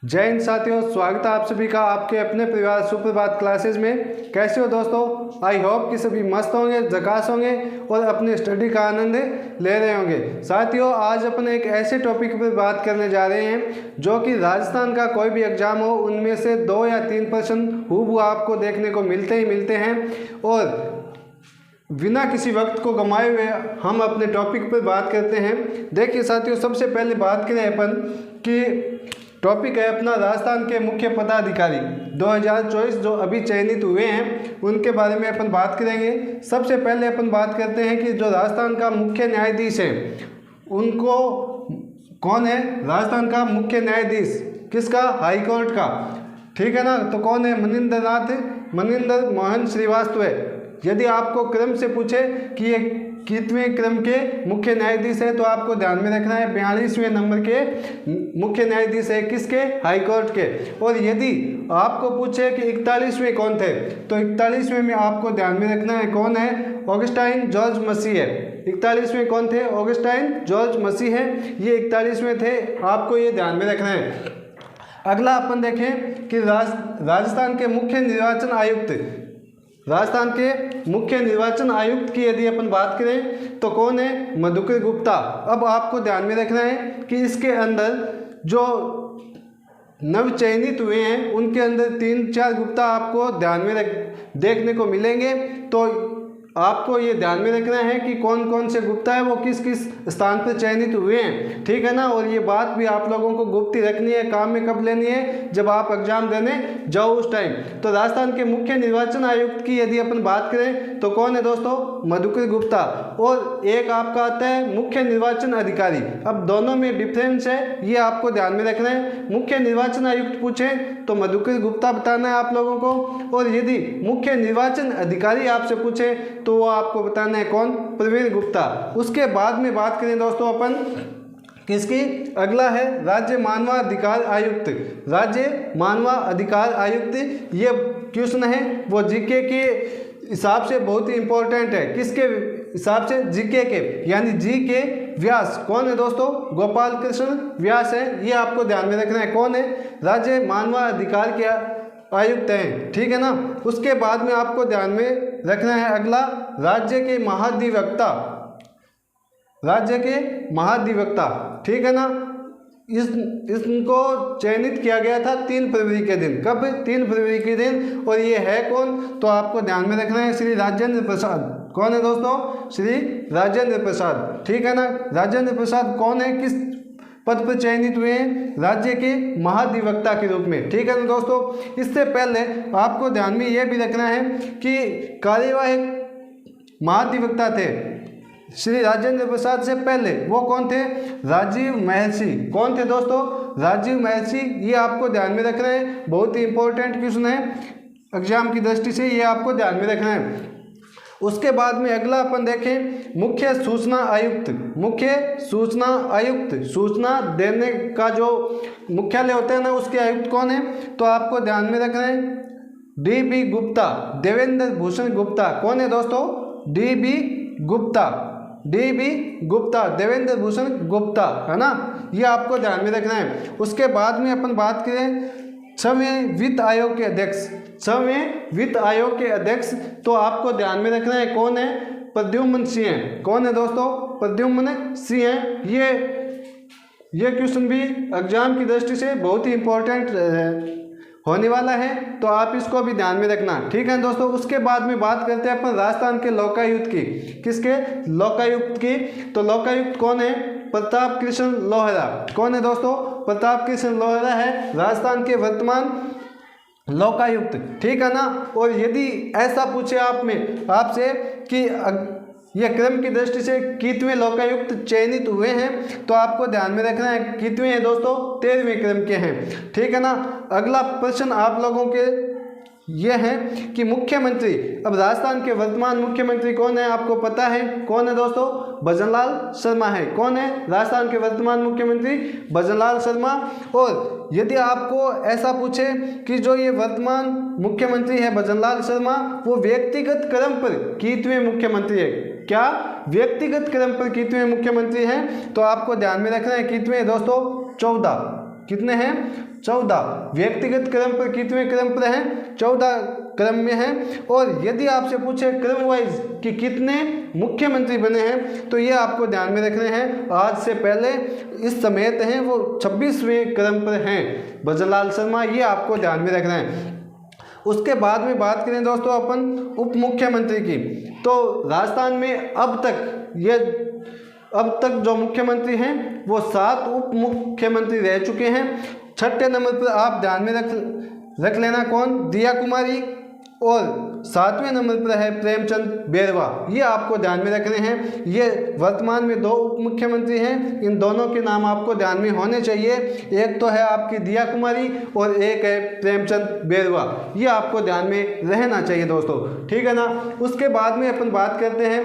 जय हिंद साथियों, स्वागत है आप सभी का आपके अपने परिवार सुप्रभात क्लासेस में। कैसे हो दोस्तों? आई होप कि सभी मस्त होंगे, झकास होंगे और अपने स्टडी का आनंद ले रहे होंगे। साथियों, आज अपन एक ऐसे टॉपिक पर बात करने जा रहे हैं जो कि राजस्थान का कोई भी एग्जाम हो उनमें से 2 या 3% हूबहू आपको देखने को मिलते ही मिलते हैं। और बिना किसी वक्त को गंवाए हुए हम अपने टॉपिक पर बात करते हैं। देखिए साथियों, सबसे पहले बात करें अपन कि टॉपिक है अपना राजस्थान के मुख्य पदाधिकारी 2024 जो अभी चयनित हुए हैं उनके बारे में अपन बात करेंगे। सबसे पहले अपन बात करते हैं कि जो राजस्थान का मुख्य न्यायाधीश है उनको कौन है। राजस्थान का मुख्य न्यायाधीश किसका? हाई कोर्ट का, ठीक है ना। तो कौन है? मनिंदर मोहन श्रीवास्तव है। यदि आपको क्रम से पूछे कि ये कितवें क्रम के मुख्य न्यायाधीश है तो आपको ध्यान में रखना है 42वें नंबर के मुख्य न्यायाधीश है। किसके? हाई कोर्ट के। और यदि आपको पूछे कि 41वें कौन थे तो 41वें में आपको ध्यान में रखना है कौन है? ऑगस्टाइन जॉर्ज मसीह है। 41वें कौन थे? ऑगस्टाइन जॉर्ज मसीह है, ये 41वें थे, आपको ये ध्यान में रखना है। अगला अपन देखें कि राजस्थान के मुख्य निर्वाचन आयुक्त की यदि अपन बात करें तो कौन है? मधुकर गुप्ता। अब आपको ध्यान में रखना है कि इसके अंदर जो नव चयनित हुए हैं उनके अंदर 3-4 गुप्ता आपको ध्यान में देखने को मिलेंगे। तो आपको ये ध्यान में रखना है कि कौन कौन से गुप्ता है वो किस किस स्थान पर चयनित हुए हैं, ठीक है ना। और ये बात भी आप लोगों को गुप्त रखनी है, काम में कब लेनी है? जब आप एग्जाम देने जाओ उस टाइम। तो राजस्थान के मुख्य निर्वाचन आयुक्त की यदि अपन बात करें तो कौन है दोस्तों? मधुकर गुप्ता। और एक आपका आता है मुख्य निर्वाचन अधिकारी। अब दोनों में डिफरेंस है, ये आपको ध्यान में रखना है। मुख्य निर्वाचन आयुक्त पूछे तो मधुकर गुप्ता बताना है आप लोगों को। और यदि मुख्य निर्वाचन अधिकारी आपसे पूछे तो वो आपको बताना है कौन? प्रवीण गुप्ता। उसके बाद में बात करें दोस्तों अपन किसकी? अगला है राज्य मानवाधिकार आयुक्त। राज्य मानवाधिकार आयुक्त, ये क्वेश्चन है वो जीके के हिसाब से बहुत ही इंपॉर्टेंट है। किसके हिसाब से? जीके के, यानी जी के व्यास। कौन है दोस्तों? गोपाल कृष्ण व्यास है, ये आपको ध्यान में रखना है। कौन है? राज्य मानवाधिकार के आयुक्त हैं, ठीक है ना। उसके बाद में आपको ध्यान में रखना है अगला राज्य के महाधिवक्ता, ठीक है ना। इनको चयनित किया गया था 3 फरवरी के दिन। कब? 3 फरवरी के दिन। और ये है कौन? तो आपको ध्यान में रखना है श्री राजेंद्र प्रसाद। कौन है दोस्तों? श्री राजेंद्र प्रसाद, ठीक है ना। राजेंद्र प्रसाद कौन है? किस पद पर चयनित हुए हैं? राज्य के महाधिवक्ता के रूप में, ठीक है ना दोस्तों। इससे पहले आपको ध्यान में यह भी रखना है कि कार्यवाहक महाधिवक्ता थे श्री राजेंद्र प्रसाद से पहले, वो कौन थे? राजीव महर्षि। कौन थे दोस्तों? राजीव महर्षि। ये आपको ध्यान में रखना है, बहुत ही इंपॉर्टेंट क्वेश्चन है एग्जाम की दृष्टि से, ये आपको ध्यान में रखना है। उसके बाद में अगला अपन देखें मुख्य सूचना आयुक्त। सूचना देने का जो मुख्यालय होता है ना, उसके आयुक्त कौन है? तो आपको ध्यान में रखना है DB गुप्ता, देवेंद्र भूषण गुप्ता। कौन है दोस्तों? DB गुप्ता, देवेंद्र भूषण गुप्ता, है ना। ये आपको ध्यान में रखना है। उसके बाद में अपन बात करें 6वें वित्त आयोग के अध्यक्ष, तो आपको ध्यान में रखना है कौन है? प्रद्युम्न सिंह। कौन है दोस्तों? प्रद्युम्न सिंह। ये क्वेश्चन भी एग्जाम की दृष्टि से बहुत ही इंपॉर्टेंट होने वाला है, तो आप इसको भी ध्यान में रखना, ठीक है दोस्तों। उसके बाद में बात करते हैं अपन राजस्थान के लोकायुक्त की। किसके? लोकायुक्त की। तो लोकायुक्त कौन है? प्रताप कृष्ण लोहरा। कौन है दोस्तों? प्रताप कृष्ण लोहरा है राजस्थान के वर्तमान लोकायुक्त, ठीक है ना। और यदि ऐसा पूछे आपसे कि यह क्रम की दृष्टि से कितवें लोकायुक्त चयनित हुए हैं तो आपको ध्यान में रखना है कितवें हैं दोस्तों? 13वें क्रम के हैं, ठीक है ना। अगला प्रश्न आप लोगों के ये है कि मुख्यमंत्री, अब राजस्थान के वर्तमान मुख्यमंत्री कौन है? आपको पता है कौन है दोस्तों? भजनलाल शर्मा है। कौन है राजस्थान के वर्तमान मुख्यमंत्री? भजनलाल शर्मा। और यदि आपको ऐसा पूछे कि जो ये वर्तमान मुख्यमंत्री है भजनलाल शर्मा, वो व्यक्तिगत क्रम पर कितवें मुख्यमंत्री है? क्या व्यक्तिगत क्रम पर कितवें मुख्यमंत्री हैं? तो आपको ध्यान में रखना है कितवें दोस्तों? 14, कितने हैं? 14। व्यक्तिगत क्रम पर कितने क्रम पर हैं? 14 क्रम में हैं। और यदि आपसे पूछे क्रम वाइज कि कितने मुख्यमंत्री बने हैं तो ये आपको ध्यान में रखने हैं। आज से पहले इस समय हैं वो 26वें क्रम पर हैं भजनलाल शर्मा, ये आपको ध्यान में रखना है। उसके बाद में बात करें दोस्तों अपन उप मुख्यमंत्री की, तो राजस्थान में अब तक जो मुख्यमंत्री हैं वो 7 उप मुख्यमंत्री रह चुके हैं। 6ठे नंबर पर आप ध्यान में रख लेना कौन? दिया कुमारी। और 7वें नंबर पर है प्रेमचंद बेरवा, ये आपको ध्यान में रखने हैं। ये वर्तमान में 2 उप मुख्यमंत्री हैं, इन दोनों के नाम आपको ध्यान में होने चाहिए। एक तो है आपकी दिया कुमारी और एक है प्रेमचंद बेरवा, ये आपको ध्यान में रहना चाहिए दोस्तों, ठीक है ना। उसके बाद में अपन बात करते हैं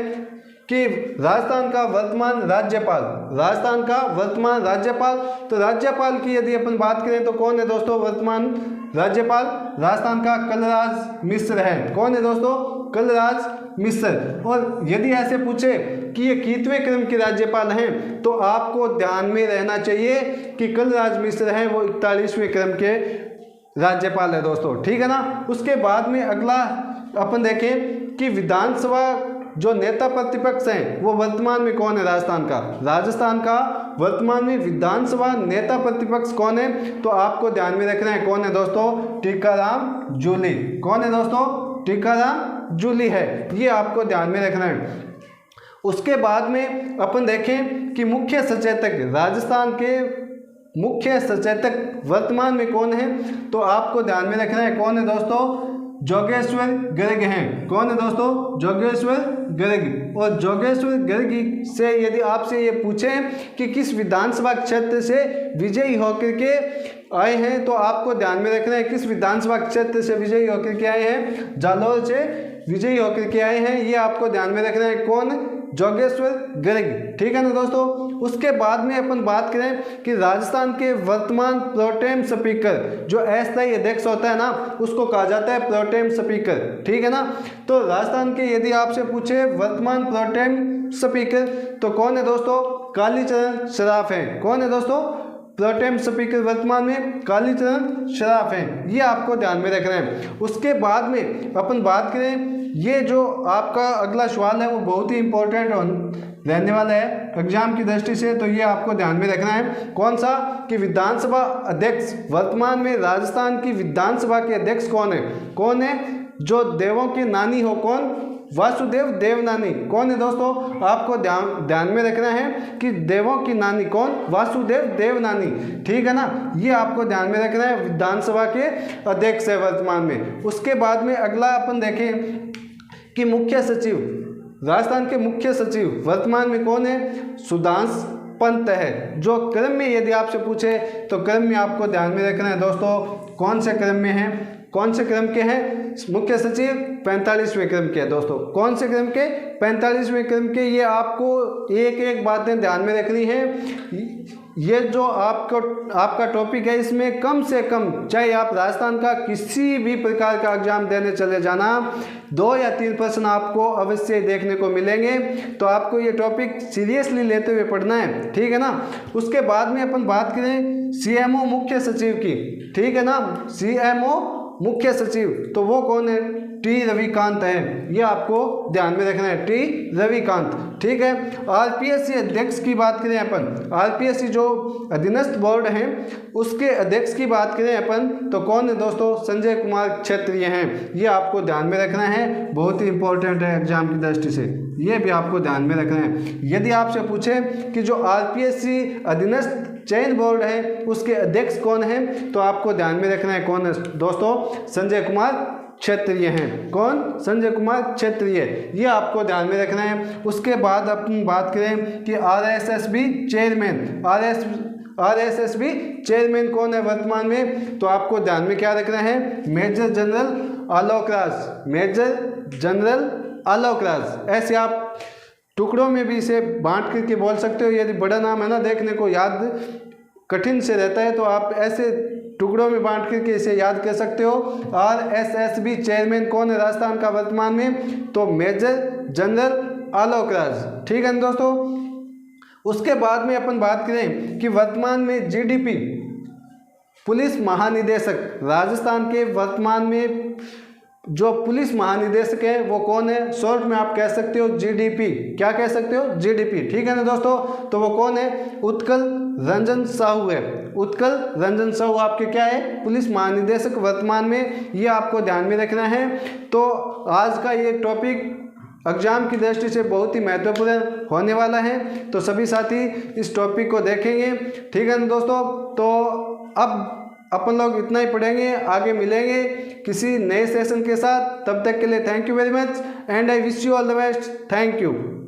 कि राजस्थान का वर्तमान राज्यपाल, तो राज्यपाल की यदि अपन बात करें तो कौन है दोस्तों वर्तमान राज्यपाल? राजस्थान का कलराज मिश्र है। कौन है दोस्तों? कलराज मिश्र। और यदि ऐसे पूछे कि ये कितवें क्रम के राज्यपाल हैं तो आपको ध्यान में रहना चाहिए कि कलराज मिश्र हैं वो 41वें क्रम के राज्यपाल है दोस्तों, ठीक है ना। उसके बाद में अगला अपन देखें कि विधानसभा जो नेता प्रतिपक्ष हैं वो वर्तमान में कौन है? राजस्थान का वर्तमान में विधानसभा नेता प्रतिपक्ष कौन है? तो आपको ध्यान में रखना है कौन है दोस्तों? टीकाराम जूली। कौन है दोस्तों? टीकाराम जूली है, ये आपको ध्यान में रखना है। उसके बाद में अपन देखें कि मुख्य सचेतक, राजस्थान के मुख्य सचेतक वर्तमान में कौन है? तो आपको ध्यान में रखना है कौन है दोस्तों? जोगेश्वर गर्ग हैं। कौन है दोस्तों? जोगेश्वर गर्ग। और जोगेश्वर गर्ग से यदि आपसे ये पूछें कि किस विधानसभा क्षेत्र से विजयी होकर के आए हैं तो आपको ध्यान में रखना है किस विधानसभा क्षेत्र से विजयी होकर के आए हैं? जालौर से विजयी होकर के आए हैं, ये आपको ध्यान में रखना है कौन? जोगेश्वर गर्ग, ठीक है ना दोस्तों। उसके बाद में अपन बात करें कि राजस्थान के वर्तमान प्रोटेम स्पीकर जो अस्थायी अध्यक्ष होता है ना उसको कहा जाता है प्रोटेम स्पीकर, ठीक है ना। तो राजस्थान के यदि आपसे पूछे वर्तमान प्रोटेम स्पीकर तो कौन है दोस्तों? कालीचरण सराफ हैं। कौन है दोस्तों? प्रोटेम स्पीकर वर्तमान में कालीचरण सराफ हैं, ये आपको ध्यान में रखना है। उसके बाद में अपन बात करें, ये जो आपका अगला सवाल है वो बहुत ही इंपॉर्टेंट रहने वाला है एग्जाम की दृष्टि से, तो ये आपको ध्यान में रखना है। कौन सा? कि विधानसभा अध्यक्ष वर्तमान में राजस्थान की विधानसभा के अध्यक्ष कौन है? कौन है जो देवों की नानी हो? कौन? वासुदेव देवनानी। कौन है दोस्तों? आपको ध्यान में रखना है कि देवों की नानी कौन? वासुदेव देवनानी, ठीक है ना। ये आपको ध्यान में रखना है, विधानसभा के अध्यक्ष है वर्तमान में। उसके बाद में अगला अपन देखें कि मुख्य सचिव, राजस्थान के मुख्य सचिव वर्तमान में कौन है? सुधांश पंत है। जो क्रम में यदि आपसे पूछे तो क्रम में आपको ध्यान में रखना है दोस्तों कौन से क्रम में है? कौन से क्रम के हैं मुख्य सचिव? 45वें क्रम के हैं दोस्तों। कौन से क्रम के? 45वें क्रम के। ये आपको एक एक बातें ध्यान में रखनी है। ये जो आपका टॉपिक है इसमें कम से कम चाहे आप राजस्थान का किसी भी प्रकार का एग्जाम देने चले जाना 2 या 3 प्रश्न आपको अवश्य देखने को मिलेंगे, तो आपको ये टॉपिक सीरियसली लेते हुए पढ़ना है, ठीक है ना। उसके बाद में अपन बात करें सीएमओ मुख्य सचिव की, ठीक है ना। सीएमओ मुख्य सचिव तो वो कौन है? टी रविकांत है, ये आपको ध्यान में रखना है, टी रविकांत, ठीक है। आरपीएससी अध्यक्ष की बात करें अपन, आरपीएससी जो अधीनस्थ बोर्ड है उसके अध्यक्ष की बात करें अपन तो कौन है दोस्तों? संजय कुमार क्षेत्रीय हैं, ये आपको ध्यान में रखना है, बहुत ही इंपॉर्टेंट है एग्जाम की दृष्टि से, ये भी आपको ध्यान में रखना है। यदि आपसे पूछे कि जो आरपीएससी अधीनस्थ चयन बोर्ड है उसके अध्यक्ष कौन है तो आपको ध्यान में रखना है कौन है दोस्तों? संजय कुमार क्षेत्रीय हैं। कौन? संजय कुमार क्षेत्रीय, ये आपको ध्यान में रखना है। उसके बाद अपन बात करें कि आरएसएसबी चेयरमैन, आरएसएसबी चेयरमैन कौन है वर्तमान में? तो आपको ध्यान में क्या रखना है? Major general Alok Raj, major general Alok Raj. ऐसे आप टुकड़ों में भी इसे बांट करके बोल सकते हो, यदि बड़ा नाम है ना देखने को याद कठिन से रहता है तो आप ऐसे टुकड़ों में बांट करके इसे याद कर सकते हो। आरएसएसबी चेयरमैन कौन है राजस्थान का वर्तमान में? तो मेजर जनरल आलोक राज, ठीक है ना दोस्तों। उसके बाद में अपन बात करें कि वर्तमान में जीडीपी पुलिस महानिदेशक राजस्थान के वर्तमान में जो पुलिस महानिदेशक है वो कौन है? शॉर्ट में आप कह सकते हो जीडीपी। क्या कह सकते हो? जीडीपी। ठीक है ना दोस्तों, तो वो कौन है? उत्कल रंजन साहू है। उत्कल रंजन साहू आपके क्या है? पुलिस महानिदेशक वर्तमान में। ये आपको ध्यान में रखना है। तो आज का ये टॉपिक एग्जाम की दृष्टि से बहुत ही महत्वपूर्ण होने वाला है, तो सभी साथी इस टॉपिक को देखेंगे। ठीक है ना दोस्तों, तो अब अपन लोग इतना ही पढ़ेंगे, आगे मिलेंगे किसी नए सेशन के साथ। तब तक के लिए thank you very much and I wish you all the best. Thank you.